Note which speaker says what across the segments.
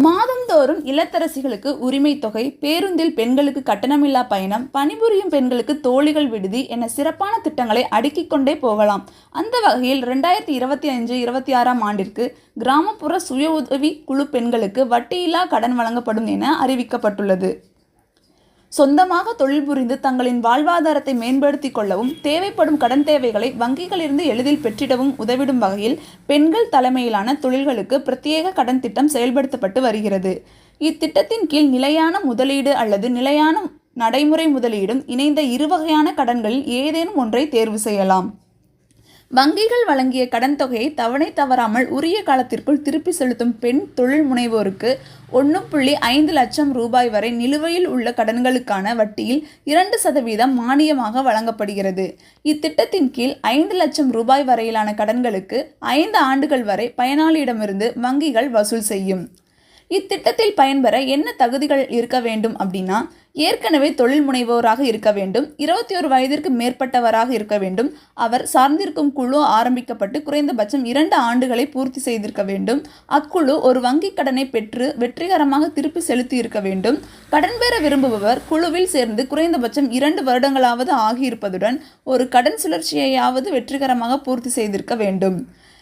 Speaker 1: மாதந்தோறும் இல்லத்தரசிகளுக்கு உரிமை தொகை, பேருந்தில் பெண்களுக்கு கட்டணமில்லா பயணம், பணிபுரியும் பெண்களுக்கு தோழிகள் விடுதி என சிறப்பான திட்டங்களை அடுக்கிக் கொண்டே போகலாம். அந்த வகையில் 2025-26ஆம் ஆண்டிற்கு கிராமப்புற சுய உதவி குழு பெண்களுக்கு வட்டியில்லா கடன் வழங்கப்படும் என அறிவிக்கப்பட்டுள்ளது. சொந்தமாக தொழில் புரிந்து தங்களின் வாழ்வாதாரத்தை மேம்படுத்திக் கொள்ளவும், தேவைப்படும் கடன் தேவைகளை வங்கிகளிலிருந்து எளிதில் பெற்றிடவும் உதவிடும் வகையில் பெண்கள் தலைமையிலான தொழில்களுக்கு பிரத்யேக கடன் திட்டம் செயல்படுத்தப்பட்டு வருகிறது. இத்திட்டத்தின் கீழ் நிலையான முதலீடு அல்லது நிலையான நடைமுறை முதலீடும் இணைந்த இருவகையான கடன்களில் ஏதேனும் ஒன்றை தேர்வு செய்யலாம். வங்கிகள் வழங்கிய கடன் தொகையை தவணை தவறாமல் உரிய காலத்திற்குள் திருப்பி செலுத்தும் பெண் தொழில் முனைவோருக்கு 1.5 லட்சம் ரூபாய் வரை நிலுவையில் உள்ள கடன்களுக்கான வட்டியில் 2% மானியமாக வழங்கப்படுகிறது. இத்திட்டத்தின் கீழ் 5 லட்சம் ரூபாய் வரையிலான கடன்களுக்கு 5 ஆண்டுகள் வரை பயனாளியிடமிருந்து வங்கிகள் வசூல் செய்யும். இத்திட்டத்தில் பயன்பெற என்ன தகுதிகள் இருக்க வேண்டும் அப்படின்னா, ஏற்கனவே தொழில் முனைவோராக இருக்க வேண்டும், 21 வயதிற்கு மேற்பட்டவராக இருக்க வேண்டும், அவர் சார்ந்திருக்கும் குழு ஆரம்பிக்கப்பட்டு குறைந்தபட்சம் 2 ஆண்டுகளை பூர்த்தி செய்திருக்க வேண்டும், அக்குழு ஒரு வங்கி கடனை பெற்று வெற்றிகரமாக திருப்பி செலுத்தி இருக்க வேண்டும், கடன் பெற விரும்புபவர் குழுவில் சேர்ந்து குறைந்தபட்சம் 2 வருடங்களாவது ஆகியிருப்பதுடன் ஒரு கடன் சுழற்சியையாவது வெற்றிகரமாக பூர்த்தி செய்திருக்க வேண்டும்.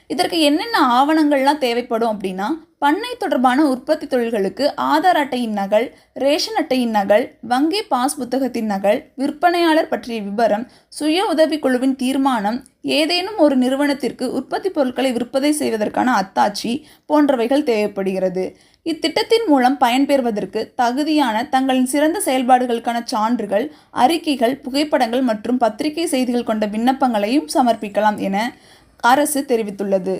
Speaker 1: இதற்கு என்னென்ன ஆவணங்கள்லாம் தேவைப்படும் அப்படின்னா, பண்ணை தொடர்பான உற்பத்தி தொழில்களுக்கு ஆதார் அட்டையின் நகல், ரேஷன் அட்டையின் நகல், வங்கி பாஸ் புத்தகத்தின் நகல், விற்பனையாளர் பற்றிய விபரம், சுய உதவி குழுவின் தீர்மானம், ஏதேனும் ஒரு நிறுவனத்திற்கு உற்பத்தி பொருட்களை விற்பனை செய்வதற்கான அத்தாட்சி போன்றவைகள் தேவைப்படுகிறது. இத்திட்டத்தின் மூலம் பயன்பெறுவதற்கு தகுதியான தங்களின் சிறந்த செயல்பாடுகளுக்கான சான்றுகள், அறிக்கைகள், புகைப்படங்கள் மற்றும் பத்திரிகை செய்திகள் கொண்ட விண்ணப்பங்களையும் சமர்ப்பிக்கலாம் என அரசு தெரிவித்துள்ளது.